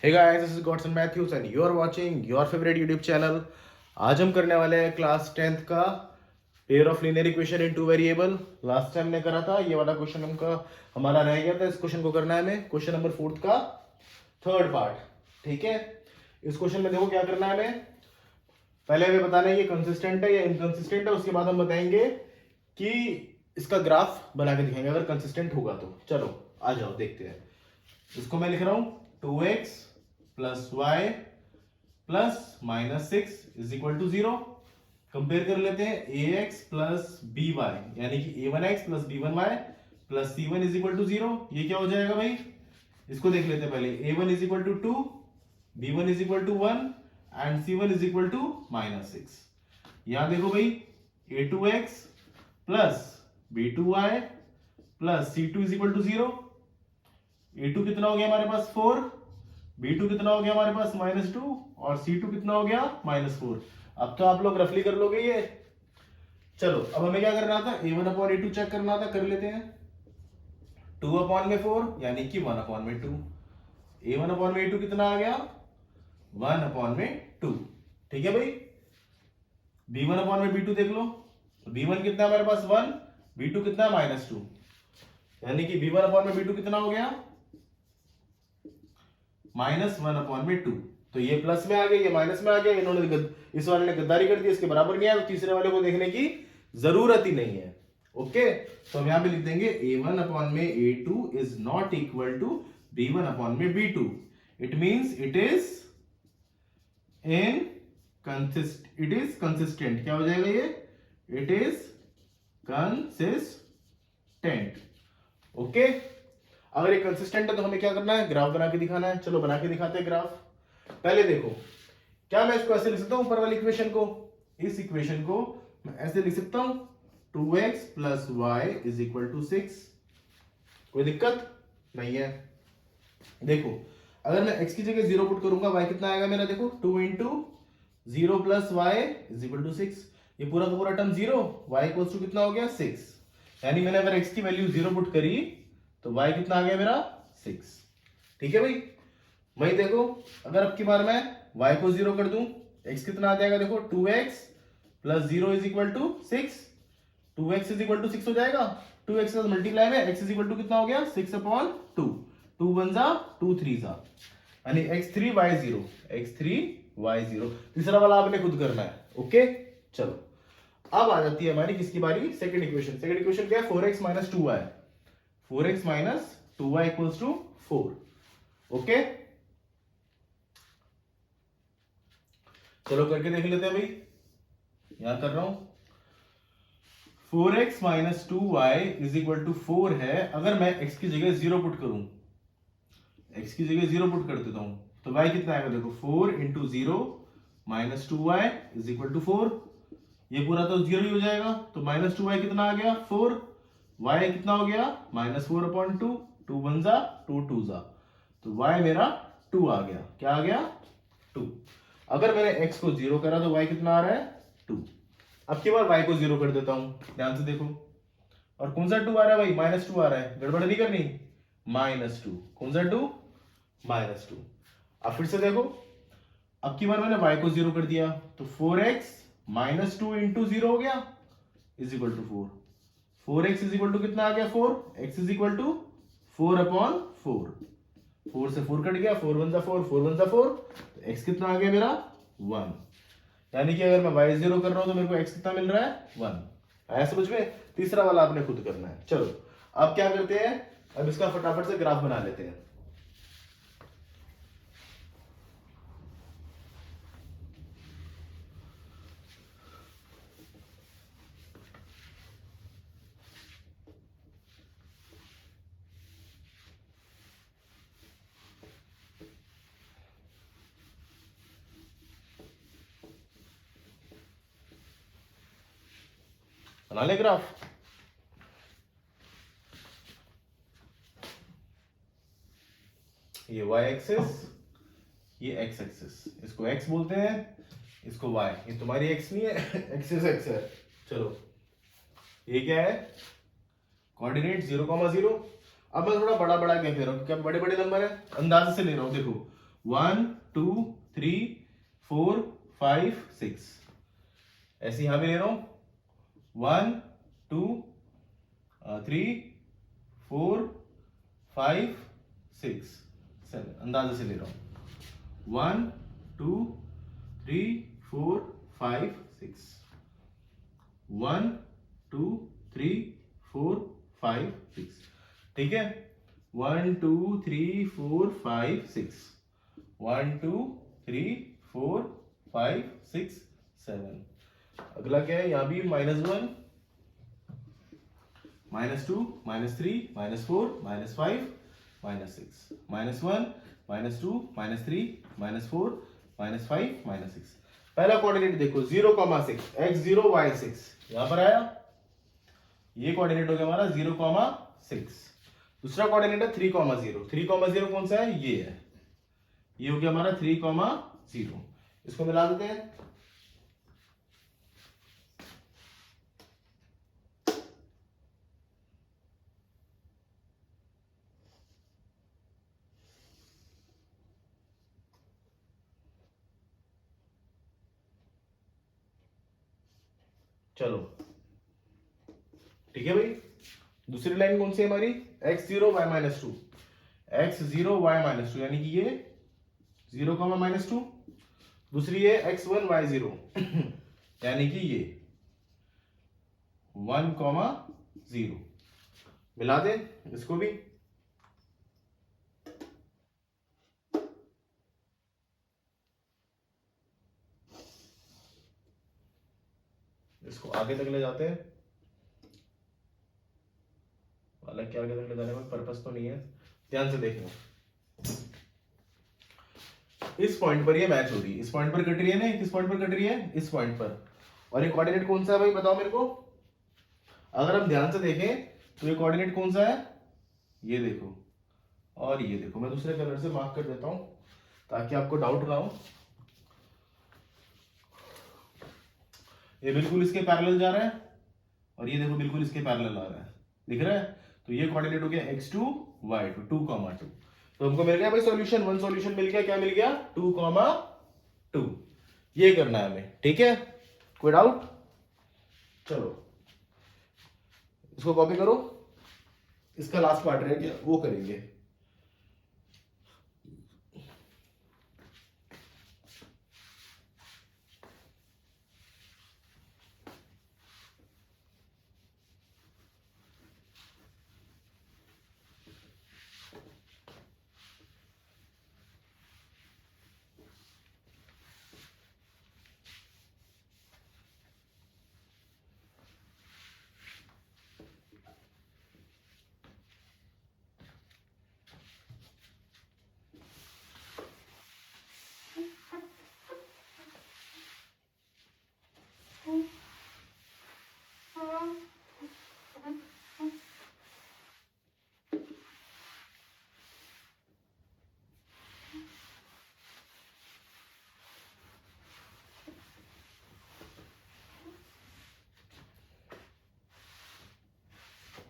Hey guys, this is Godson Matthews and you are watching your favorite YouTube channel. आज हम करने वाले हैं क्लास 10th का pair of linear equation in two variable. Last time ने करा था, ये वाला क्वेश्चन हमारा रह गया था. इस क्वेश्चन को करना है हमें क्वेश्चन नंबर 4 का थर्ड पार्ट. ठीक है, इस क्वेश्चन में देखो क्या करना है हमें. पहले हमें बताना है ये कंसिस्टेंट है या इनकंसिस्टेंट है, उसके बाद हम बताएंगे कि इसका ग्राफ बना के दिखाएंगे अगर कंसिस्टेंट होगा तो. चलो आ जाओ देखते हैं. इसको मैं लिख रहा हूं 2x plus y plus minus 6 is equal to 0. Compare कर लेते हैं ax प्लस by यानी कि a1x plus b1y plus c1 is equal to 0. ये क्या हो जाएगा भाई, इसको देख लेते हैं पहले. a1 is equal to 2, b1 is equal to 1 and c1 is equal to minus 6. यहां देखो भाई a2x plus b2y plus c2 is equal to 0. a2 कितना हो गया हमारे पास 4, b2 कितना हो गया हमारे पास -2 और c2 कितना हो गया -4. अब तो आप लोग रफली कर लोगे ये. चलो अब हमें क्या करना था, a1 अपॉन a2 चेक करना था, कर लेते हैं. 2 अपॉन में 4 यानी कि 1 अपॉन में 2. a1 अपॉन में a2 कितना आ गया 1 अपॉन में 2. ठीक है भाई. b1 अपॉन में b2 देख लो. b1 कितना है हमारे पास 1, b2 कितना है -2 यानी कि b1 अपॉन में b2 कितना हो गया -1 अपॉन में 2. तो ये प्लस में आ गया, ये माइनस में आ गया. इन्होंने इस वाले ने गद्दारी कर दी, इसके बराबर नहीं आया, तो तीसरे वाले को देखने की जरूरत ही नहीं है. ओके, तो हम यहां पे लिख देंगे a1 अपॉन में a2 is not equal to b1 upon में b2. It means it is consistent. क्या हो जाएगा ये, इट इज कंसिस्टेंट. ओके, अगर ये कंसिस्टेंट है तो हमें क्या करना है, ग्राफ बना के दिखाना है. चलो बना के दिखाते हैं ग्राफ. पहले देखो, क्या मैं इसको ऐसे लिख सकता हूं ऊपर वाली इक्वेशन को, इस इक्वेशन को मैं ऐसे लिख सकता हूं 2x plus Y is equal to 6. कोई दिक्कत नहीं है. देखो अगर मैं x की जगह 0 पुट करूंगा, y कितना आएगा मेरा, देखो 2 into 0 plus Y is equal to 6. ये पूरा का पूरा टर्म 0, y इक्वल टू कितना हो गया 6. यानी मैंने अगर x की वैल्यू 0 पुट करी तो y कितना आ गया मेरा 6. ठीक है भाई. वही देखो अगर अब की बार मैं y को 0 कर दूं, x कितना आ जाएगा, देखो 2x plus 0 is equal to 6. 2x is equal to 6 हो जाएगा. 2x का मल्टीप्लाई में x इज इक्वल टू कितना हो गया 6 अपॉन 2. 2 1 जा 2 3 जा यानी x3 y0, x3 y0. तीसरा वाला आपने खुद करना है. ओके, चलो अब आ जाती है हमारी किसकी बारी, सेकंड इक्वेशन. सेकंड इक्वेशन क्या है, 4x minus 2y. 4x minus 2y equals to 4. Okay, चलो करके देख लेते हैं भाई. यहां कर रहा हूं 4x minus 2y is equal to 4 है. अगर मैं x की जगह 0 पुट करूं, x की जगह 0 पुट कर देता हूं तो y कितना आएगा, देखो 4 into 0 minus 2y is equal to 4. ये पूरा तो 0 ही हो जाएगा. तो माइनस 2y कितना आ गया 4, y कितना हो गया -4 अपॉन 2. 2 1 जा 2 2 जा तो y मेरा 2 आ गया. क्या आ गया 2. अगर मैंने x को 0 करा तो y कितना आ रहा है 2. अब की बार y को 0 कर देता हूं, ध्यान से देखो. और कौन सा 2 आ रहा है भाई, -2 आ रहा है. गड़बड़ नहीं करनी. -2 कौन सा 2 -2. अब फिर से देखो, अब की बार मैंने y को 0 कर दिया तो 4x -2 इंटू 0 हो गया is equal to 4. 4x is equal to कितना आ गया 4. x is equal to 4 upon 4. 4 से 4 कट गया, 4 1 जा 4, 4 1 जा 4. तो x कितना आ गया मेरा 1. यानी कि अगर मैं y 0 कर रहा हूं तो मेरे को x कितना मिल रहा है 1. आया समझ में. तीसरा वाला आपने खुद करना है. चलो अब क्या करते हैं, अब इसका फटाफट से ग्राफ बना लेते हैं. बना ले ग्राफ. ये y एक्सिस, ये x एक्सिस. इसको x बोलते हैं, इसको y. ये तुम्हारी x नहीं है, एक्सिस x है. चलो ये क्या है, कोऑर्डिनेट 0, 0. अब मैं थोड़ा बड़ा बड़ा क्या कह रहा हूं, क्या बड़े बड़े नंबर है, अंदाजे से ले रहा हूं. देखो 1 2 3 4 5 6। ऐसे यहां भी ले रहा हूं 1 2 3 4 5 6 7, अंदाजे से ले रहा हूं 1 2 3 4 5 6 1 2 3 4 5 6। ठीक है 1 2 3 4 5 6 1 2 3 4 5 6 7। अगला क्या है यहां भी -1 -2 -3 -4 -5 -6 -1 -2 -3 -4 -5 -6। पहला कोऑर्डिनेट देखो 0,6 x0 y6 यहां पर आया, ये कोऑर्डिनेट हो गया हमारा 0,6। दूसरा कोऑर्डिनेट है 3,0। 3,0 कौन सा है, ये है, ये हो गया हमारा 3,0। इसको मिला देते हैं। चलो ठीक है भाई। दूसरी लाइन कौन सी है हमारी, x0 y-2 x0 y-2 यानी कि ये 0,-2। दूसरी है x1 y0 यानी कि ये 1,0। मिला दे इसको भी। इसको आगे तक ले जाते हैं, हालांकि आगे तक ले जाने में पर्पस तो नहीं है, ध्यान से देखना। इस पॉइंट पर ये मैच हो रही है, इस पॉइंट पर कट रही है ना, किस पॉइंट पर कट रही है, इस पॉइंट पर। और ये कोऑर्डिनेट कौन सा है भाई बताओ मेरे को। अगर हम ध्यान से देखें तो ये कोऑर्डिनेट कौन सा है, ये देखो और ये देखो। मैं दूसरे कलर से मार्क कर देता हूं ताकि आपको डाउट ना हो। ये बिल्कुल इसके पैरेलल जा रहा है और ये देखो बिल्कुल इसके पैरेलल आ रहा है, दिख रहा है। तो ये कोऑर्डिनेट हो गया x2 y2 2,2। तो हमको मिल गया भाई सॉल्यूशन, वन सॉल्यूशन मिल गया। क्या मिल गया, 2,2। ये करना है हमें, ठीक है, कोई डाउट। चलो इसको कॉपी करो, इसका लास्ट पार्ट रह गया वो करेंगे।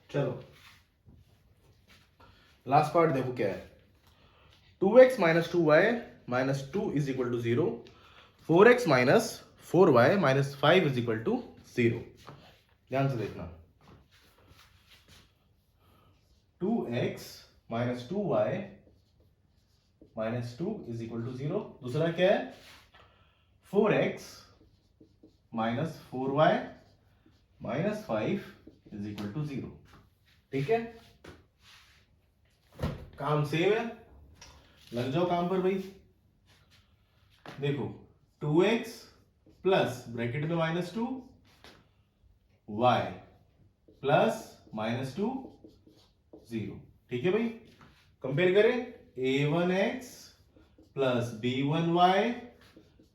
चलो लास्ट पार्ट देखो क्या है, 2x - 2y - 2 = 0, 4x - 4y - 5 = 0। ध्यान से देखना, 2x - 2y - 2 = 0। दूसरा क्या है, 4x - 4y - 5 = 0। ठीक है, काम सेम है, लग जाओ काम पर भाई। देखो 2x प्लस ब्रैकेट में -2 y प्लस -2 0। ठीक है भाई, कंपेयर करें, a1x plus b1y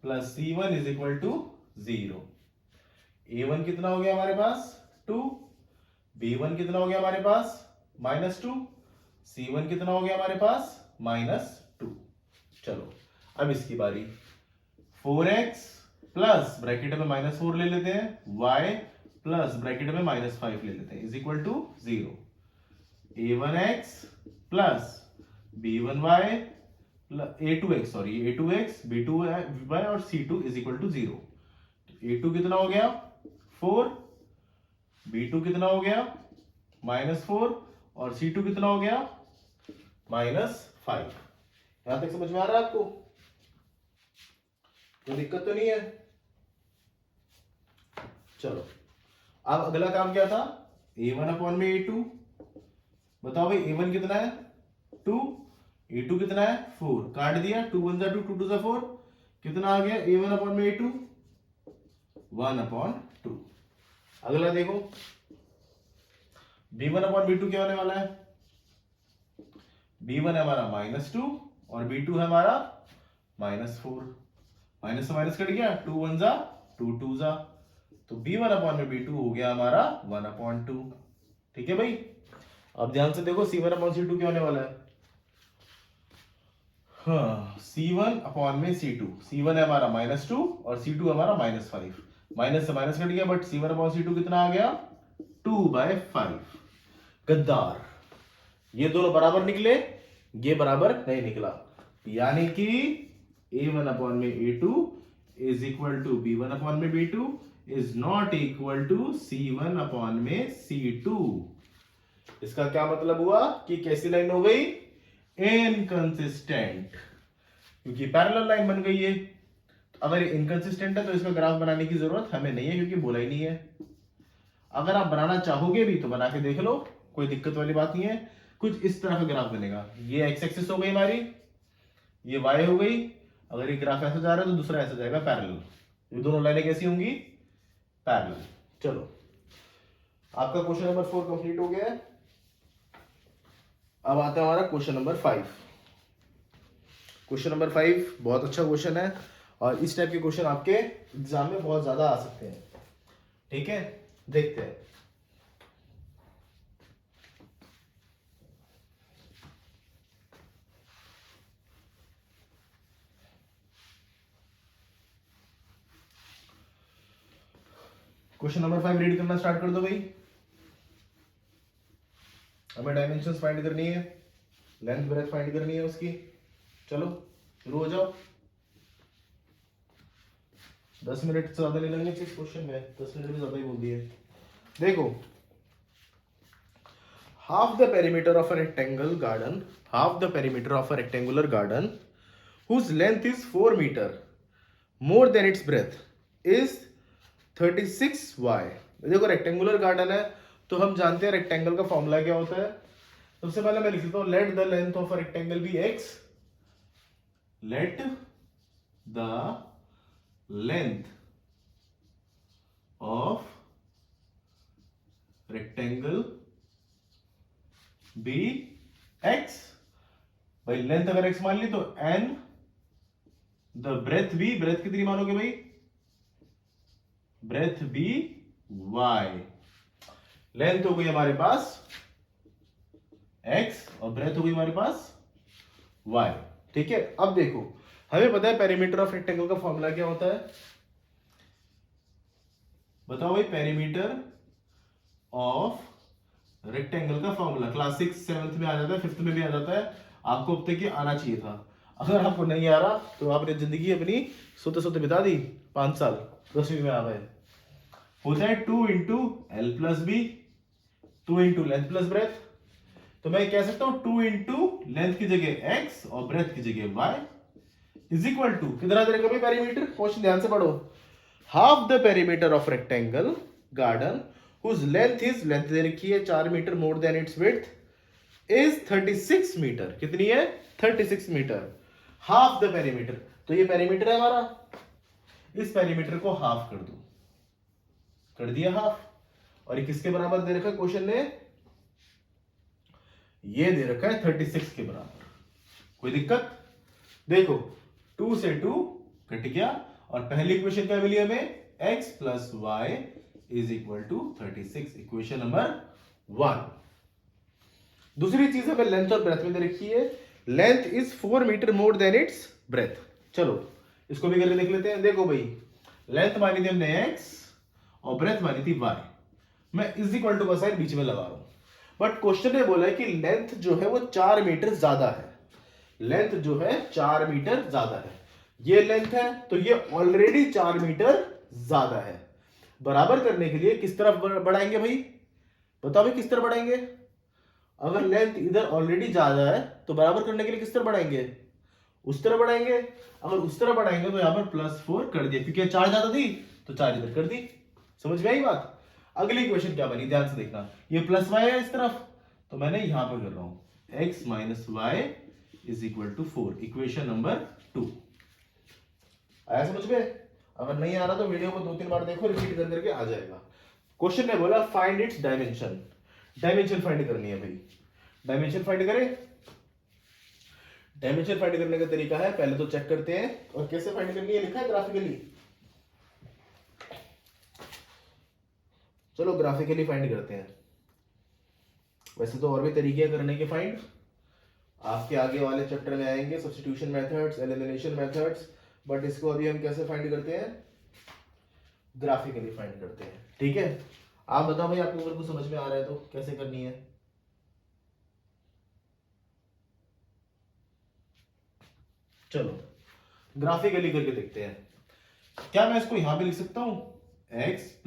plus c1 = 0। a1 कितना हो गया हमारे पास 2, b1 कितना हो गया हमारे पास -2, c1 कितना हो गया हमारे पास -2। चलो अब इसकी बारी, 4x प्लस ब्रैकेट में -4 ले लेते हैं, y प्लस ब्रैकेट में -5 ले लेते हैं, = 0। a1x plus b1y a2x sorry a2x b2y और c2 is equal to 0। a2 कितना हो गया 4, b2 कितना हो गया -4 और c2 कितना हो गया -5। यहां तक समझ में आ रहा है आपको? कोई दिक्कत तो नहीं है? चलो अब अगला काम क्या था, a1 अपॉन में a2। बताओ भाई a1 कितना है 2, a2 कितना है 4, काट दिया 2 1 जा 2 2 2 जा 4, कितना आ गया a1 अपॉन में a2 1 अपॉन 2। अगला देखो b1 अपॉन b2 क्या होने वाला है, b1 है हमारा -2 और b2 है हमारा -4, माइनस से माइनस कट गया 2 1 जा 2 2 जा, तो b1 अपॉन में b2 हो गया हमारा 1 अपॉन 2। ठीक है भाई, अब ध्यान से देखो c1 अपॉन c2 क्या होने वाला है, हाँ c1 अपॉन में c2, c1 है हमारा -2 और c2 हमारा -5, माइनस से माइनस कट गया बट c1 अपॉन c2 कितना आ गया 2/5। गद्दार, ये दोनों बराबर निकले, ये बराबर नहीं निकला, यानी कि a1 अपॉन में a2 is equal to b1 upon में b2 is not equal to c1 upon में c2। इसका क्या मतलब हुआ कि कैसी लाइन हो गई, इनकंसिस्टेंट, क्योंकि पैरेलल लाइन बन गई है। तो अगर इनकंसिस्टेंट है तो इसका ग्राफ बनाने की जरूरत हमें नहीं है, क्योंकि बोला ही नहीं है। अगर आप बनाना चाहोगे भी तो बना के देख लो, कोई दिक्कत वाली बात नहीं है। कुछ इस तरह का ग्राफ बनेगा, ये एक्स एक्सिस हो गई हमारी, ये वाई हो गई, अगर ये ग्राफ ऐसा जा रहा है तो दूसरा ऐसा जाएगा पैरेलल। ये दोनों लाइनें कैसी होंगी, पैरेलल। चलो आपका क्वेश्चन नंबर 4 कंप्लीट हो गया है। अब आता है हमारा क्वेश्चन नंबर 5। क्वेश्चन नंबर 5 बहुत अच्छा क्वेश्चन है और इस टाइप के क्वेश्चन आपके एग्जाम में बहुत ज्यादा आ सकते हैं। ठीक है, देखते हैं। क्वेश्चन नंबर 5 रीड करना स्टार्ट कर दो भाई। हमें डायमेंशंस फाइंड करनी है, लेंथ ब्रेथ फाइंड करनी है उसकी। चलो शुरू हो जाओ। 10 मिनट से ज्यादा नहीं लगने चाहिए क्वेश्चन में, 10 मिनट भी ज्यादा ही बोल दिए। देखो, half the perimeter of a rectangle garden, half the perimeter of a rectangular garden whose length is 4 meter more than its breadth is 36y। देखो रेक्टेंगुलर गार्डन है तो हम जानते हैं रेक्टेंगल का फॉर्मूला क्या होता है। सबसे पहले मैं लिख लेता हूं, let the length of a rectangle B x, let the length of rectangle B x। भाई लेंथ अगर x मान ली तो n, the breadth b, breadth कितनी मानोगे भाई, ब्रेथ b y। लेंथ हो गई हमारे पास x और ब्रेथ हो गई हमारे पास y। ठीक है, अब देखो हमें पता है पेरीमीटर ऑफ रेक्टेंगल का फॉर्मूला क्या होता है, बताओ भाई। पेरीमीटर ऑफ रेक्टेंगल का फॉर्मूला क्लास 6 7th में आ जाता है, 5th में भी आ जाता है, आपको अब तक ये आना चाहिए था। अगर आपको नहीं आ रहा तो आपने जिंदगी अपनी सोते सोते बिता दी, 5 साल 10वीं में आ गए। होता है 2 into L plus B, 2 into length plus breadth. तो मैं कह सकता हूं 2 इंटू लेंथ की जगह x और ब्रेथ की जगह y इज इक्वल टू कितना दे रखा भाई पेरीमीटर, क्वेश्चन ध्यान से पढ़ो। Half the perimeter of rectangle garden whose length is, length दे रखी है 4 metre more than its width is 36 metre. कितनी है 36 मीटर। हाफ द पेरीमीटर, तो ये पेरीमीटर है हमारा, इस पेरीमीटर को हाफ कर दो, कर दिया हाफ। और ये किसके बराबर दे रखा है क्वेश्चन ने, ये दे रखा है 36 के बराबर। कोई दिक्कत, देखो 2 से 2 कट गया और पहली इक्वेशन क्या मिली हमें, x plus Y is equal to 36, equation number 1। दूसरी चीज हमें लेंथ और ब्रेथ में दे रखी है, length is 4 metre more than its breadth. चलो इसको भी करके देख लेते हैं। देखो भाई, लेंथ मानी थी हमने x और ब्रेथ मानी थी y, मैं इज इक्वल टू का साइन बीच में लगा रहा हूं, बट क्वेश्चन ने बोला है कि लेंथ जो है वो 4 मीटर ज्यादा है। लेंथ जो है 4 मीटर ज्यादा है, ये लेंथ है तो ये ऑलरेडी 4 मीटर ज्यादा है। बराबर करने के लिए किस तरफ बढ़ाएंगे भाई, बताओ भाई किस तरफ बढ़ाएंगे। अगर लेंथ इधर ऑलरेडी ज्यादा है तो बराबर करने के लिए किस तरफ बढ़ाएंगे, उस तरफ बढ़ाएंगे। अगर उस तरफ बढ़ाएंगे तो यहां पर +4 कर दिया, क्योंकि 4 ज्यादा थी तो 4 इधर कर दी। समझ में आई बात। अगली इक्वेशन क्या बनी, ध्यान से देखना, ये +y है इस तरफ, तो मैंने यहां पर कर रहा हूं x - y = 4, इक्वेशन नंबर 2। आया समझ में। अगर नहीं आ रहा तो वीडियो को 2-3 बार देखो, रिपीट कर करके आ जाएगा। क्वेश्चन ने बोला find its dimension, dimension find करनी है भाई। डायमेंशन फाइंड करें। डायमेंशन फाइंड करने का तरीका है, पहले तो चेक करते हैं और कैसे फाइंड करनी है, लिखा है ग्राफिकली। चलो ग्राफिकली फाइंड करते हैं। वैसे तो और भी तरीके हैं करने के फाइंड, आपके आगे वाले चैप्टर में आएंगे, substitution methods, elimination methods, but इसको अभी हम कैसे फाइंड करते हैं, ग्राफिकली फाइंड करते हैं। ठीक है, आप बताओ भाई, आपको अगर कुछ समझ में आ रहा है तो कैसे करनी है। चलो ग्राफिकली करके देखते हैं। क्या मैं इसको यहां पे लिख सकता हूं, x +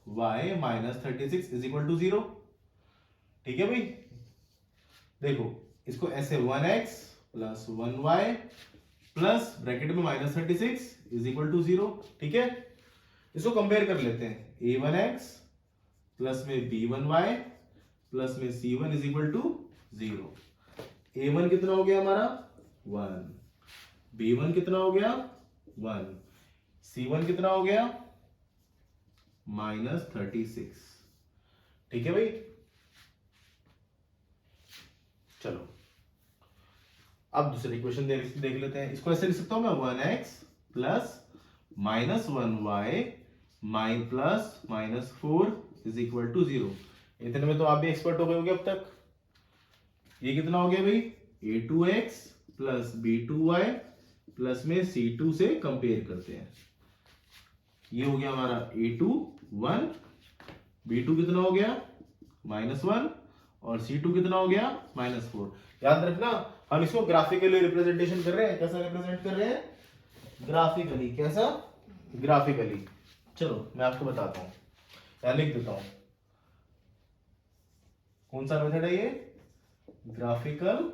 y - 36 = 0। ठीक है भाई, देखो इसको ऐसे 1x + 1y प्लस ब्रैकेट में -36 = 0। ठीक है, इसको कंपेयर कर लेते हैं, a1x प्लस में b1y प्लस में c1 = 0। a1 कितना हो गया हमारा 1, b1 कितना हो गया 1, c1 कितना हो गया -36। ठीक है भाई। चलो अब दूसरी इक्वेशन देख लेते हैं। इसको ऐसे लिख सकता हूं मैं 1x प्लस -1y प्लस -4 = 0। इतने में तो आप भी एक्सपर्ट हो गए होंगे अब तक। ये कितना हो गया भाई, a2x प्लस b2y प्लस में c2 से कंपेयर करते हैं। ये हो गया हमारा a2 1, b2 कितना हो गया -1 और c2 कितना हो गया -4। याद रखना हम इसको ग्राफिकली रिप्रेजेंटेशन कर रहे हैं। कैसा रिप्रेजेंट कर रहे हैं, ग्राफिकली। कैसा, ग्राफिकली। चलो मैं आपको बताता हूं, या लिख देता हूं। कौन सा मेथड है ये, ग्राफिकल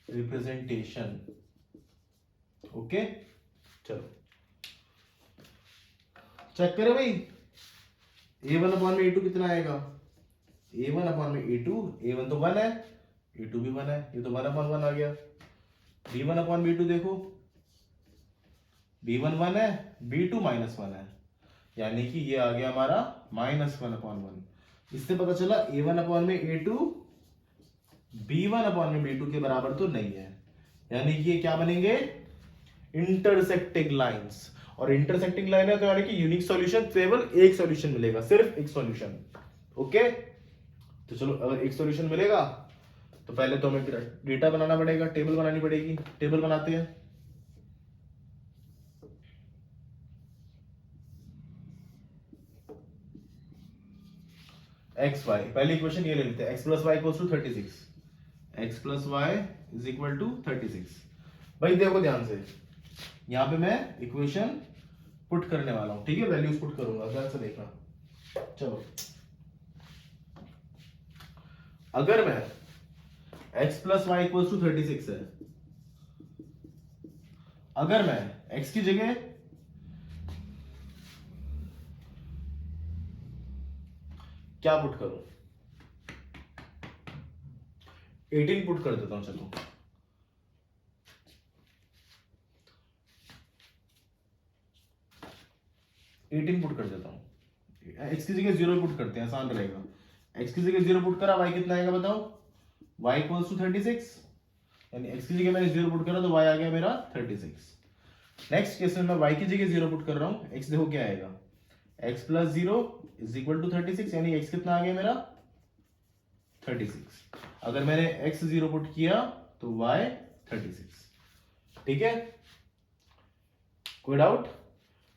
रिप्रेजेंटेशन। ओके, चलो चेक करें भाई, a1/a2 कितना आएगा, a1/a2, a1 तो 1 है, a2 भी 1 है, ये तो 1/1 आ गया। b1/b2 देखो, b1 1 है, b2 -1 है, यानी कि ये आ गया हमारा -1/1। इससे पता चला a1/a2 b1/b2 के बराबर तो नहीं है, यानी कि ये क्या बनेंगे, इंटरसेक्टिंग लाइंस। और इंटरसेक्टिंग लाइन है तो यानी कि यूनिक सॉल्यूशन, केवल एक सॉल्यूशन मिलेगा, सिर्फ एक सॉल्यूशन। ओके, तो चलो अगर एक सॉल्यूशन मिलेगा तो पहले तो हमें डेटा बनाना पड़ेगा, टेबल बनानी पड़ेगी। टेबल बनाते हैं। एक्स वाई, पहली इक्वेशन ये ले लेते हैं, x + y = 36, x + y = 36। भाई देखो ध्यान से, यहां पे मैं इक्वेशन पुट करने वाला हूं। ठीक है, वैल्यूज पुट करूंगा, ध्यान से देखना। चलो अगर मैं x + y = 36 है, अगर मैं x की जगह क्या पुट करूं, 18 पुट कर देता हूं। चलो पुट कर देता हूं, x की जगह 0 पुट करते हैं, आसान रहेगा। x की जगह 0 पुट करा, y कितना आएगा बताओ, y = 36, यानी x की जगह मैंने 0 पुट करा तो y आ गया मेरा 36। नेक्स्ट केस में मैं y की जगह 0 पुट कर रहा हूं, x देखो क्या आएगा, x + 0 = 36, यानी x कितना आ गया मेरा 36। अगर मैंने x 0 पुट किया तो y 36। ठीक है, कोई डाउट,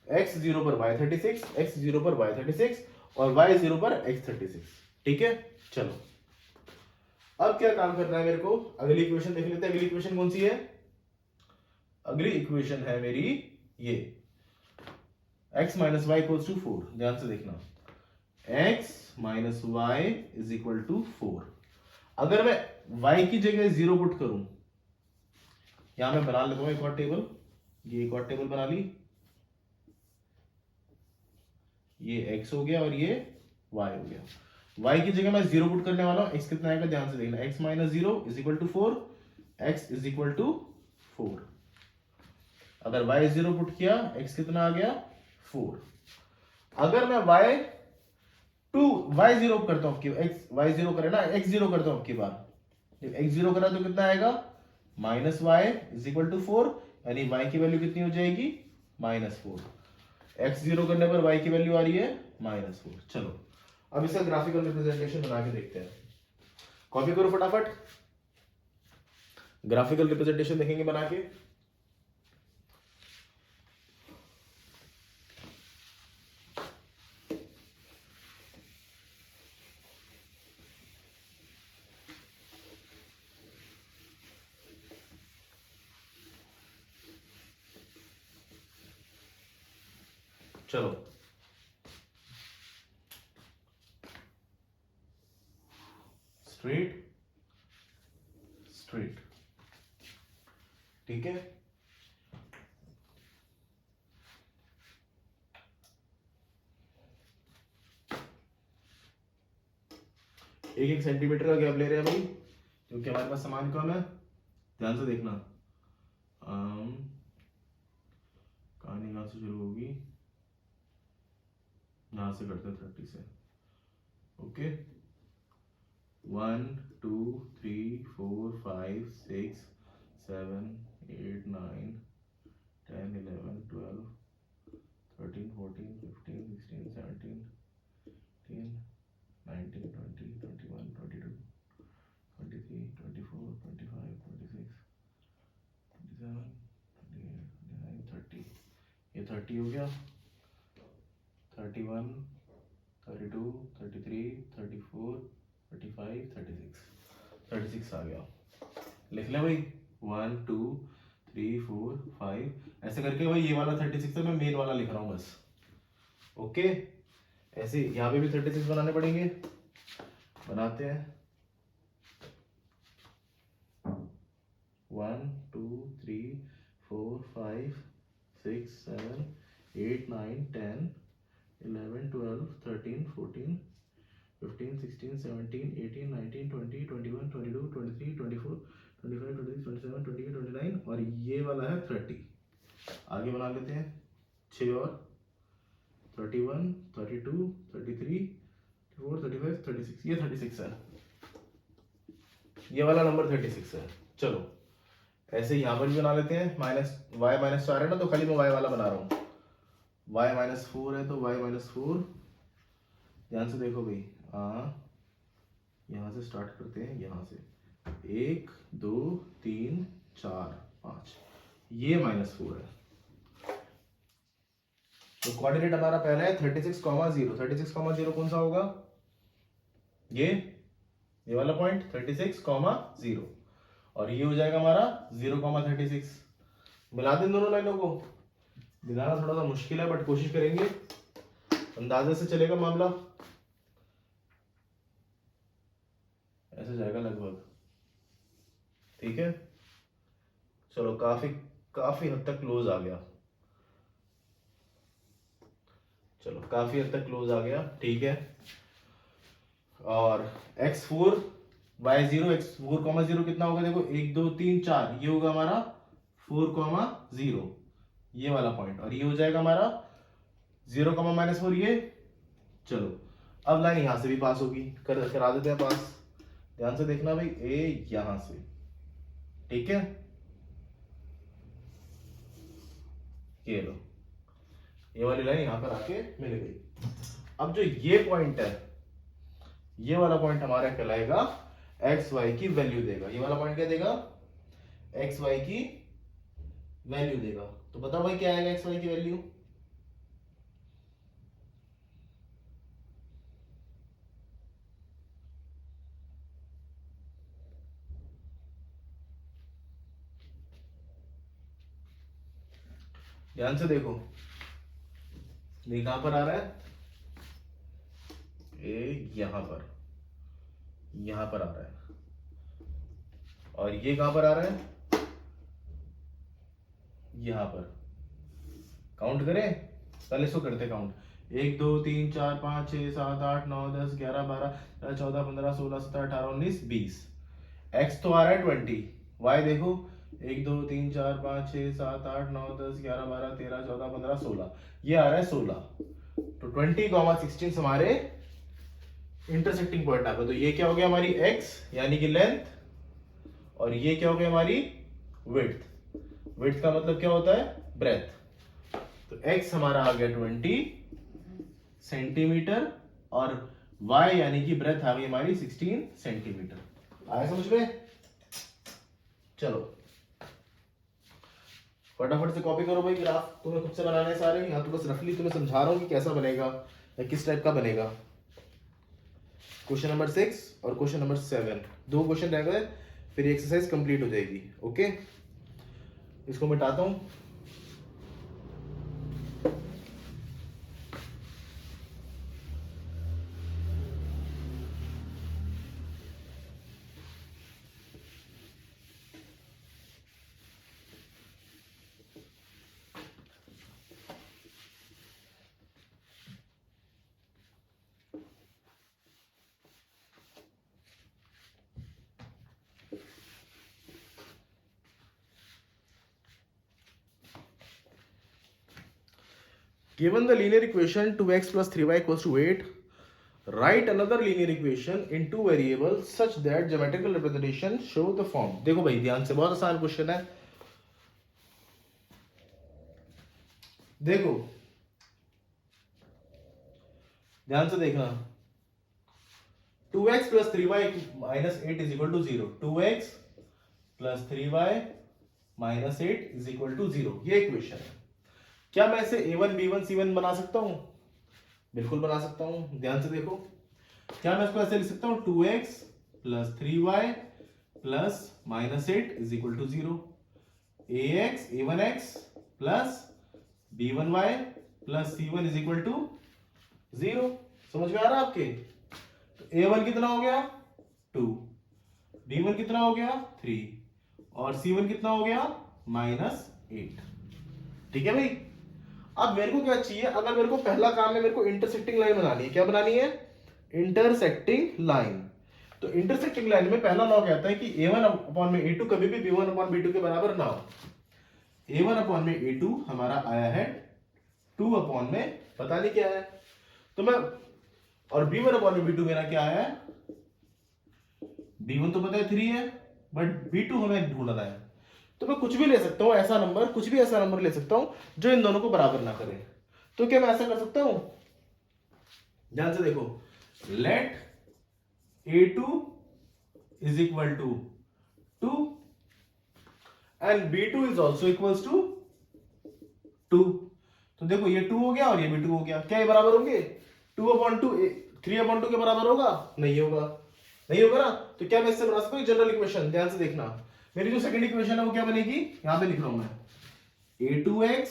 x 0 पर y 36, x 0 पर y 36 और y 0 पर x 36। ठीक है, चलो अब क्या काम करना है मेरे को, अगली इक्वेशन देख लेते हैं। अगली इक्वेशन कौन सी है? अगली इक्वेशन है मेरी ये x minus Y equal to 4। ध्यान से देखना, x minus Y is equal to 4। अगर मैं y की जगह 0 पुट करूं, यहां मैं बना लेता हूं एक और टेबल, ये एक और टेबल बना ली, ये x हो गया और ये y हो गया। y की जगह मैं 0 पुट करने वाला हूं, x कितना आएगा ध्यान से देखना, x minus 0 is equal to 4, x is equal to 4। अगर y 0 पुट किया, x कितना आ गया 4। अगर मैं y 0 करता हूं, x y 0 करे ना, x 0 करता हूं आपकी बार, जब x 0 करा तो कितना आएगा minus y is equal to 4, यानी y की वैल्यू कितनी हो जाएगी -4। x 0 करने पर y की वैल्यू आ रही है -4। चलो अब इसका ग्राफिकल रिप्रेजेंटेशन बना के देखते हैं। कॉपी करो फटाफट, ग्राफिकल रिप्रेजेंटेशन देखेंगे बना के। चलो स्ट्रेट स्ट्रेट, ठीक है। एक एक सेंटीमीटर का गैप ले रहे हैं भाई, क्योंकि हमारे पास समान कम है। ध्यान से देखना, कहानी कहां से शुरू होगी, यहां से करते हैं 30 से। ओके 1 2 3 4 5 6 7 8 9 10 11 12 13 14 15 16 17 18 19 20 21 22 23 24 25 26 27 28 29 30। ये 30 हो गया, 31 32 33 34 35 36 आ गया। लिख ले भाई 1 2 3 4 5 ऐसे करके भाई, ये वाला 36 है, मैं मेन वाला लिख रहा हूं बस। ओके ऐसे यहाँ पे भी 36 बनाने पड़ेंगे, बनाते हैं। 1 2 3 4 5 6 7 8 9 10 11 12 13 14 15 16 17 18 19 20 21 22 23 24 25 26 27 28 29 और ये वाला है 30। आगे बना लेते हैं 6 और 31 32 33 34 35 36, ये 36 है, ये वाला नंबर 36 है। चलो ऐसे यहाँ पर भी बना लेते हैं। y माइनस 4 है ना, तो खाली मैं y वाला बना रहा हूँ। y -4 है तो y -4, ध्यान से देखो भाई, यहाँ से स्टार्ट करते हैं, यहाँ से 1 2 3 4 5, ये -4 है। तो कोऑर्डिनेट हमारा पहला है 36,0। 36,0 कौन सा होगा, ये वाला पॉइंट 36,0, और ये हो जाएगा हमारा 0,36। मिला दें दोनों लाइनों को, मिलाना थोड़ा सा मुश्किल है बट कोशिश करेंगे, अंदाजे से चलेगा मामला, ऐसे जाएगा लगभग, ठीक है। चलो काफी हद तक क्लोज आ गया, चलो काफी हद तक क्लोज आ गया, ठीक है। और x4 y0 x4,0 कितना होगा, देखो 1 2 3 4, ये होगा हमारा 4,0, ये वाला पॉइंट, और ये हो जाएगा हमारा 0,-4 ये। चलो अब लाइन यहां से भी पास होगी, करा देते हैं पास। ध्यान से देखना भाई, ए यहां से, ठीक है, ये लो, ये वाली लाइन यहां पर आके मिल गई। अब जो ये पॉइंट है, ये वाला पॉइंट हमारा कहलाएगा एक्स वाई की वैल्यू देगा। ये वाला पॉइंट क्या देगा, एक्स वाई की वैल्यू देगा। तो बताओ भाई क्या आएगा एक्स वाई की वैल्यू, ध्यान से देखो, ये कहां पर आ रहा है, ये यहां पर आ रहा है, और ये कहां पर आ रहा है, यहां पर। काउंट करें, पहले इसको करते काउंट, 1 2 3 4 5 6 7 8 9 10 11 12 14 15 16 17 18 19 20। एक्स तो आ रहा है 20, वाई देखो 1 2 3 4 5 6 7 8 9 10 11 12 13 14 15 16, ये आ रहा है 16। तो 20, 16 हमारे इंटरसेक्टिंग पॉइंट आ गए। तो ये क्या हो गया हमारी x यानी कि लेंथ, और ये क्या हो गया हमारी विड्थ। विड्थ का मतलब क्या होता है, ब्रेथ। तो x हमारा आ गया 20 सेंटीमीटर, और y यानी कि ब्रेथ आ गई हमारी 16 सेंटीमीटर। आया समझ में? चलो फटाफट से कॉपी करो भाई ग्राफ, तुम्हें खुद से बनाने हैं सारे, यहाँ तो बस रफली तुम्हें समझा रहा हूँ कि कैसा बनेगा या किस टाइप का बनेगा। क्वेश्चन नंबर 6 और क्वेश्चन नंबर 7, 2 क्वेश्चन रह गए, फिर एक्सरसाइज कंप्लीट हो जाएगी। ओके, इसको मिटाता हूँ। Given the linear equation 2x plus 3y equals to 8, write another linear equation in two variables such that geometrical representation show the form। देखो भाई ध्यान से, बहुत आसान क्वेश्चन है। देखो ध्यान से देखना, 2x plus 3y minus 8 is equal to 0। 2x plus 3y minus 8 is equal to 0, ये इक्वेशन है। क्या मैं इसे a1 b1 c1 बना सकता हूं? बिल्कुल बना सकता हूं। ध्यान से देखो, क्या मैं इसको ऐसे लिख सकता हूं, 2x plus 3y plus minus 8 is equal to 0। ax a1x plus b1y plus c1 is equal to 0। समझ में आ रहा है आपके? तो a1 कितना हो गया 2, b1 कितना हो गया 3, और c1 कितना हो गया -8। ठीक है भाई। अब मेरे को क्या चाहिए, अगर मेरे को पहला काम है, मेरे को इंटरसेक्टिंग लाइन बनानी है। क्या बनानी है? Intersecting line. तो इंटरसेक्टिंग लाइन में पहला लॉ कहता है कि a1 अपॉन में a2 कभी भी b1 अपॉन b2 के बराबर ना हो। a1 अपॉन में a2 हमारा आया है 2 अपॉन में पता नहीं क्या है, तो मैं, और b1 अपॉन में b2 मेरा क्या है, b1 तो पता है 3 है, बट b2 हमें ढूंढना है। तो मैं कुछ भी ले सकता हूं, ऐसा नंबर, कुछ भी ऐसा नंबर ले सकता हूं जो इन दोनों को बराबर ना करे। तो क्या मैं ऐसा कर सकता हूं? ध्यान से देखो, late a2 is equal to 2 and b2 is also equals to 2। तो देखो ये 2 हो गया और ये भी 2 हो गया। क्या ये बराबर होंगे? 2/2 3/2 के बराबर होगा? नहीं होगा, नहीं होगा ना। तो क्या मैं इससे बना सकता हूं जनरल इक्वेशन? ध्यान से देखना, मेरी जो सेकंड इक्वेशन है वो क्या बनेगी, यहां पे लिख रहा हूं मैं, a2x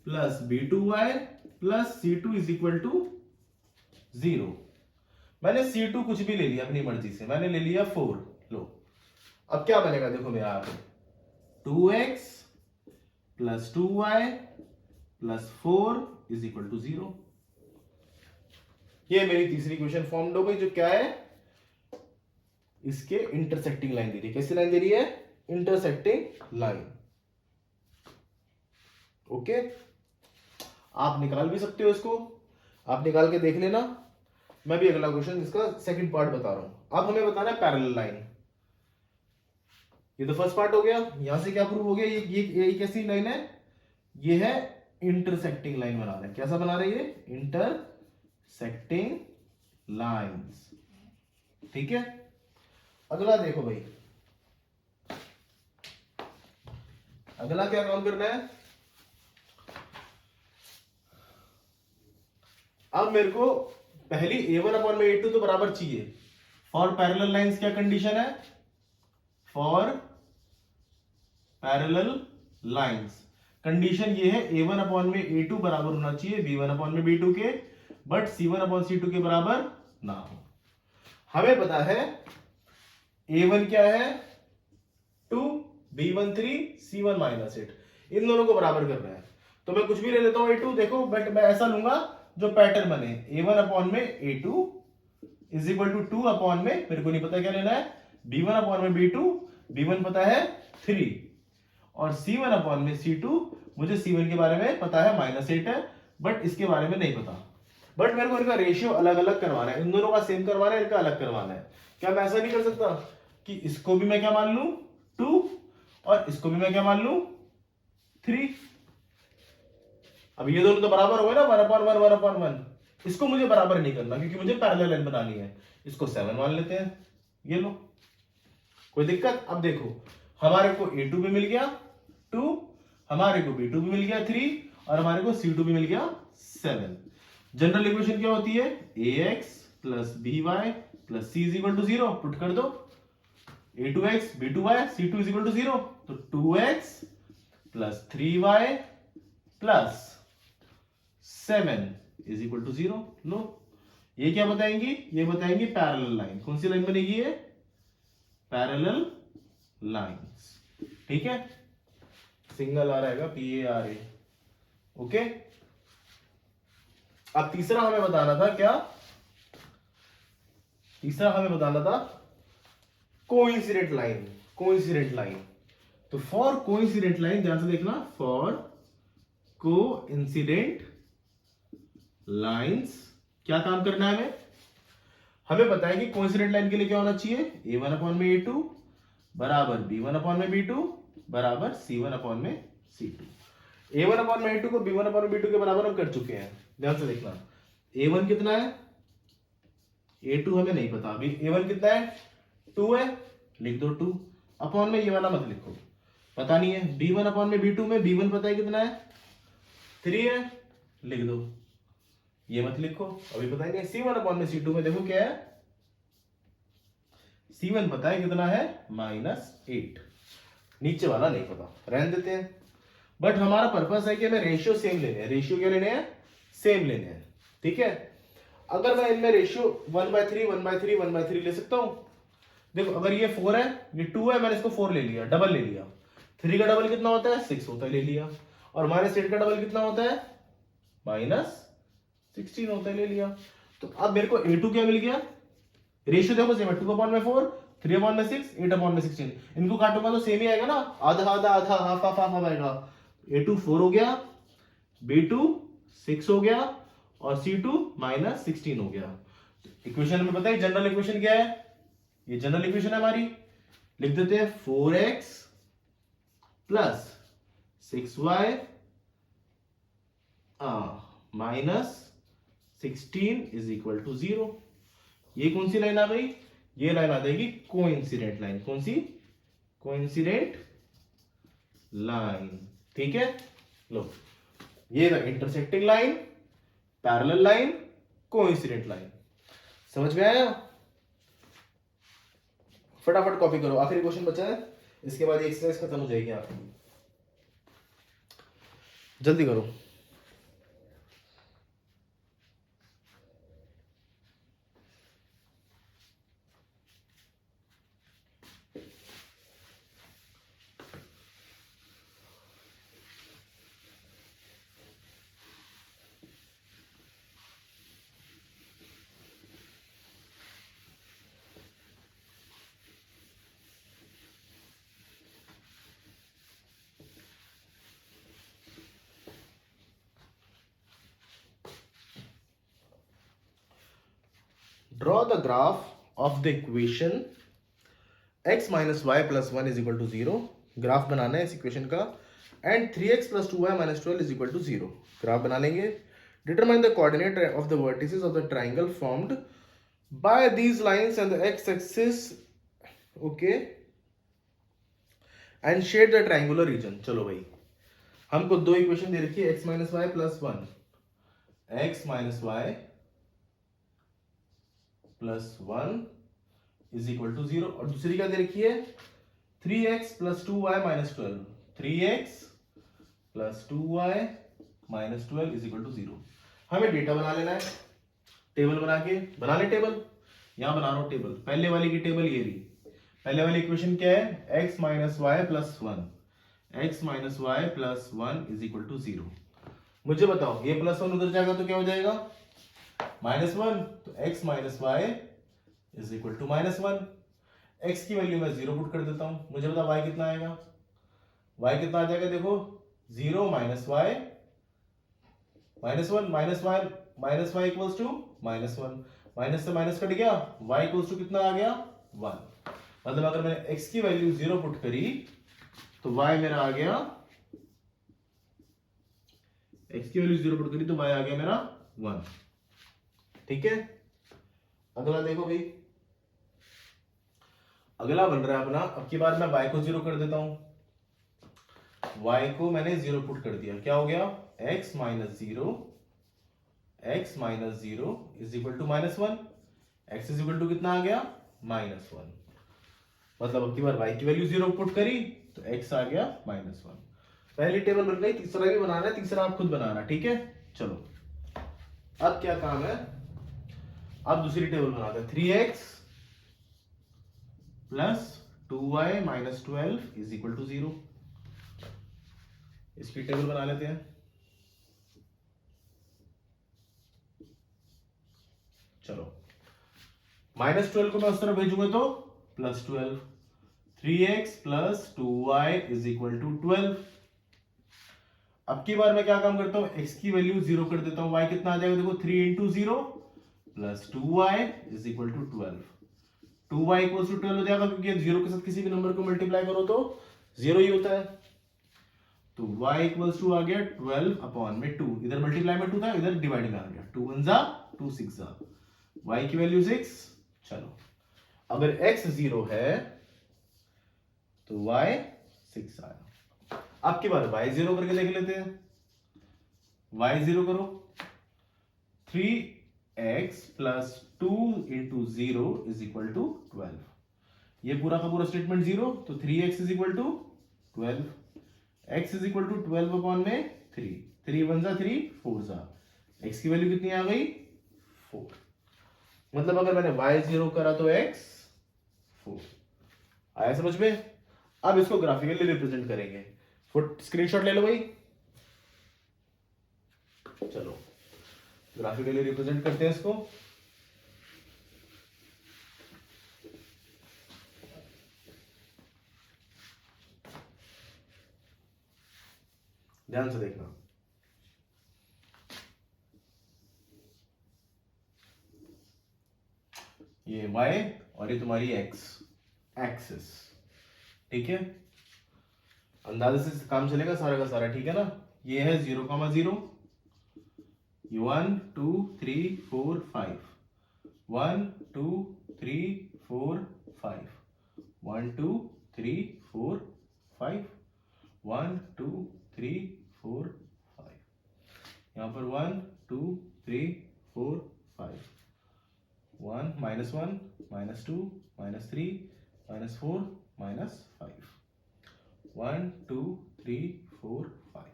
plus b2y plus c2 is equal to 0। मैंने c2 कुछ भी ले लिया अपनी मर्जी से, मैंने ले लिया 4। लो अब क्या बनेगा, देखो मेरा यहाँ पे 2x plus 2y plus 4 is equal to 0। ये मेरी तीसरी इक्वेशन फॉर्म हो गई, जो क्या है, इसके इंटरसेक्टिंग लाइन दे रही है। कैसी लाइन दे रही है? Intersecting line. ओके, आप निकाल भी सकते हो इसको, आप निकाल के देख लेना। मैं भी अगला क्वेश्चन इसका सेकंड पार्ट बता रहा हूं। अब हमें बताना है पैरेलल लाइन। ये तो फर्स्ट पार्ट हो गया, यहां से क्या प्रूव हो गया, ये कैसी लाइन है, ये है इंटरसेक्टिंग लाइन बना रहे हैं। कैसा बना रहे हैं? ये इंटरसेक्टिंग लाइंस। ठीक है, अगला देखो भाई, अगला क्या काम करना है। अब मेरे को पहली a1 अपॉन में a2 तो बराबर चाहिए। फॉर पैरेलल लाइंस क्या कंडीशन है? फॉर पैरेलल लाइंस कंडीशन ये है a1 अपॉन में a2 बराबर होना चाहिए b1 अपॉन में b2 के, बट c1 अपॉन c2 के बराबर ना हो। हमें पता है a1 क्या है 2, b1 3, c1 -8, इन दोनों को बराबर करना है। तो मैं कुछ भी ले लेता हूं a2, देखो बट मैं ऐसा लूंगा जो पैटर्न बने, a1 अपॉन में a2 is equal to 2 upon में, मेरे को नहीं पता क्या लेना है, b1 अपॉन में b2, b1 पता है 3, और c1 अपॉन में c2, मुझे c1 के बारे में पता है -8 है, बट इसके बारे में नहीं पता। बट मेरे को इनका रेशियो अलग अलग करवाना है, इन दोनों का सेम करवाना है, इनका अलग करवाना है। क्या मैं ऐसा नहीं कर सकता कि इसको भी मैं क्या मान लूं 2 और इसको भी मैं क्या मान लूं 3? अब ये दोनों तो बराबर हो गए ना, 1/1 1/1। इसको मुझे बराबर नहीं करना क्योंकि मुझे पैरेलल लाइन बनानी है। इसको 7 मान लेते हैं, ये लो, कोई दिक्कत? अब देखो हमारे को a2 भी मिल गया 2, हमारे को b2 भी मिल गया 3, और हमारे को c2 भी मिल गया 7। जनरल इक्वेशन क्या होती है, ax plus by plus c is equal to 0। Put कर दो, a2x b2y c2 is equal to 0, तो 2x plus 3y plus 7 is equal to 0। लो, ये क्या बताएंगी, ये बताएंगी पैरेलल लाइन। कौन सी लाइन बनेगी ये, पैरेलल लाइंस, ठीक है। सिंगल आ रहेगा PARA, ओके। अब तीसरा हमें बताना था क्या, तीसरा हमें बताना था कोइंसिडेंट लाइन। कोइंसिडेंट लाइन, तो फॉर कोइंसिडेंट लाइन ध्यान से देखना, फॉर कोइंसिडेंट लाइंस क्या काम करना है हमें, हमें पता है कि कोइंसिडेंट लाइन के लिए क्या होना चाहिए, a1 अपॉन में a2 बराबर b1 अपॉन में b2 बराबर c1 अपॉन में c2। a1 अपॉन में a2 को b1 अपॉन में b2 के बराबर हम कर चुके हैं। ध्यान से देखना, a1 कितना है, a2 हमें नहीं पता अभी, a1 कितना है 2 है, लिख दो 2 अपॉन में, ये वाला मत लिखो, पता नहीं है। b1 अपॉन में b2 में b1 पता है कितना है 3 है, लिख दो, ये मत लिखो, अभी पता ही नहीं। c1 अपॉन में c2 में देखो क्या है, c1 पता है कितना है -8, नीचे वाला नहीं पता, रहने देते हैं। बट हमारा पर्पस है कि हमें रेशियो सेम लेने हैं। रेशियो क्या लेने हैं, सेम लेने हैं, ठीक है। अगर मैं इनमें रेशियो 1/3 1/3 1/3 ले सकता हूं, देखो अगर ये 4 है, ये 2 है, मैंने इसको 4 ले लिया, डबल ले लिया। 3 का डबल कितना होता है 6 होता है, ले लिया। और -8 का डबल कितना होता है -16 होता है, ले लिया। तो अब मेरे को a2 क्या मिल गया, रेशियो देखो सेम है, 2/4 3/6 8/16, इनको काटूंगा तो सेम ही आएगा ना, आधा आधा आधा हाफ हाफ हाफ आएगा। a2 4 हो गया, b2 6 हो गया, और c2 -16 हो गया। इक्वेशन हमें पता है, जनरल इक्वेशन क्या है, ये जनरल इक्वेशन है हमारी, लिख देते हैं 4x plus 6y -16 is equal to 0। ये कौन सी लाइन आ गई, ये लाइन आ जाएगी कोइंसिडेंट लाइन। कौन सी, कोइंसिडेंट लाइन, ठीक है। लो, ये intersecting line, parallel line, coincident line, समझ में आया? फटाफट कॉपी करो, आखिरी क्वेश्चन बचा है, इसके बाद एक्सरसाइज खत्म हो जाएगी आपकी, जल्दी करो। Draw the graph of the equation x minus y plus 1 is equal to 0. Graph बनाना है इस इक्वेशन का, and 3x plus 2y minus 12 is equal to 0. Graph बना लेंगे. Determine the coordinate of the vertices of the triangle formed by these lines and the x-axis, okay, and shade the triangular region. चलो भाई, हमको दो equation दे रखी है, x minus y plus 1, x minus y plus 1 is equal to 0, और दूसरी क्या दे रखी है 3x plus 2y minus 12, 3x plus 2y minus 12 is equal to 0। हमें डेटा बना लेना है, टेबल बना ले टेबल। यहां बना रहा हूं टेबल, पहले वाली की टेबल ये रही। पहले वाली इक्वेशन क्या है, x minus Y plus 1, x minus Y plus 1 is equal to 0। मुझे बताओ ये प्लस 1 उधर जाएगा तो क्या हो जाएगा, माइनस 1, तो x minus Y is equal to minus 1। x की वैल्यू मैं 0 पुट कर देता हूं, मुझे बता y कितना आएगा, y कितना आ जाएगा, देखो 0 minus Y minus 1 minus Y equals to minus 1, minus से माइनस कट गया, y इक्वल्स टू कितना आ गया 1। मतलब अगर मैंने x की वैल्यू 0 पुट करी तो y मेरा आ गया, x की वैल्यू 0 पुट करी तो y आ गया मेरा 1। ठीक है, अगला देखो भाई, अगला बन रहा है अपना, अब की बार मैं y को 0 कर देता हूं। y को मैंने 0 पुट कर दिया, क्या हो गया, x minus 0 is equal to minus 1, x is equal to कितना आ गया, माइनस 1। मतलब अब की बार y की वैल्यू 0 पुट करी तो x आ गया माइनस 1। पहली टेबल बन गई, तीसरा भी बनाना है, तीसरा आप खुद बनाना, ठीक है। चलो अब क्या काम है, अब दूसरी टेबल बनाते हैं, 3x plus 2y minus 12 is equal to 0। इसकी टेबल बना लेते हैं। चलो माइनस 12 को मैं उस तरफ भेजूंगा तो plus 12, 3x plus 2y is equal to 12। अब की बार मैं क्या काम करता हूं, x की वैल्यू 0 कर देता हूं, y कितना आ जाएगा, देखो 3 into 0 plus 2y is equal to 12। 2y equal to 12 हो जाएगा, क्योंकि 0 के साथ किसी भी नंबर को मल्टीप्लाई करो तो 0 ही होता है। तो y इक्वल्स टू आ गया 12 अपॉन में 2, इधर मल्टीप्लाई में 2 था, इधर डिवाइड में आ गया, 2 1 जा 2 6 जा, y की वैल्यू 6। चलो अगर x 0 है तो y 6 आया। अब की बार y 0 करके देख लेते हैं, y 0 करो, 3x plus 2 into 0 is equal to 12। ये पूरा का पूरा स्टेटमेंट 0, तो 3x is equal to 12, x is equal to 12 upon में 3, 3 1 जा 3 4 जा, x की वैल्यू कितनी आ गई 4। मतलब अगर मैंने y 0 करा तो x 4 आया, समझ में। अब इसको ग्राफिकली रिप्रेजेंट करेंगे, फुट स्क्रीनशॉट ले लो भाई। चलो ग्राफिकली रिप्रेजेंट करते हैं इसको। ध्यान से देखना, ये y और ये तुम्हारी x एक्सिस, ठीक है। अंदाजे से काम चलेगा सारा का सारा, ठीक है ना। ये है 0,0, 1 2 3 4 5, 1 2 3 4 5, 1 2 3 4 5, 1 2 3 4 5, यहाँ पर 1 2 3 4 5, 1 -1 -2 -3 -4 -5, 1 2 3 4 5,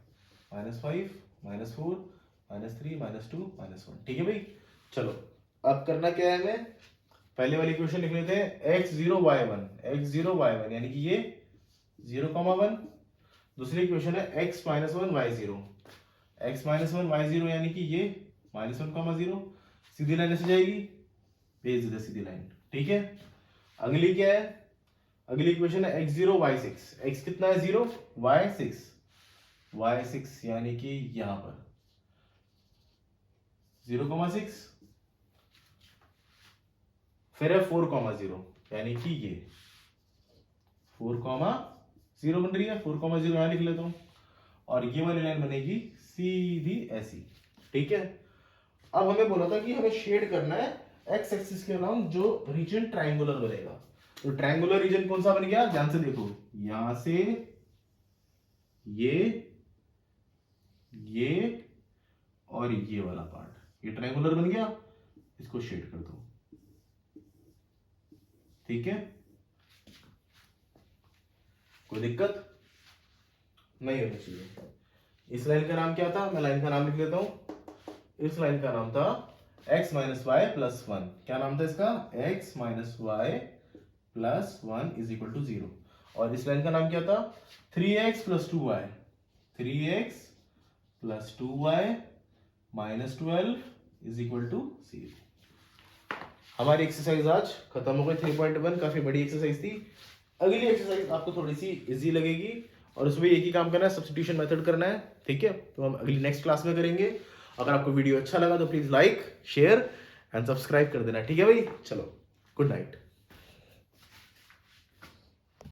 -5 -4 -3 -2 -1, ठीक है भाई। चलो अब करना क्या है, हमें पहले वाली इक्वेशन लिख लेते हैं, x0 y1 यानी कि ये 0,1। दूसरी इक्वेशन है x -1 y0, x -1 y0 यानी कि ये -1,0। सीधी लाइन ऐसे जाएगी, भेज दे सीधी लाइन, ठीक है। अगली क्या है, अगली इक्वेशन है x0 y6, x कितना है 0, y6 यानी कि यहां पर 0,6, फिर है 4,0 यानी कि ये 4,0 बन रही है, 4,0 यहां लिख लेता हूं, और ये वाली लाइन बनेगी सीधी ऐसी, ठीक है। अब हमें बोला था कि हमें शेड करना है एक्स एक्सिस के अराउंड जो रीजन ट्रायंगुलर बनेगा, तो ट्रायंगुलर रीजन कौन सा बन गया, ध्यान से देखो, यहां से ये और ये वाला पार्ट, ये ट्रायंगुलर बन गया, इसको शेड कर दो, ठीक है। कोई दिक्कत नहीं होनी चाहिए। इस लाइन का नाम क्या था, मैं लाइन का नाम लिख लेता हूं। इस लाइन का नाम था x minus Y plus one. क्या नाम था इसका, x minus Y plus one is equal to 0। और इस लाइन का नाम क्या था, 3x plus 2y, 3x plus 2y minus 12 is equal to 0। हमारी एक्सरसाइज आज खत्म हो गई 3.1, काफी बड़ी एक्सरसाइज थी। अगली एक्सरसाइज आपको थोड़ी सी इजी लगेगी और उसमें एक ही काम करना है, सब्स्टिट्यूशन मेथड करना है, ठीक है। तो हम अगली नेक्स्ट क्लास में करेंगे। अगर आपको वीडियो अच्छा लगा तो please like, share and subscribe कर देना, ठीक है भाई। चलो, गुड नाइट।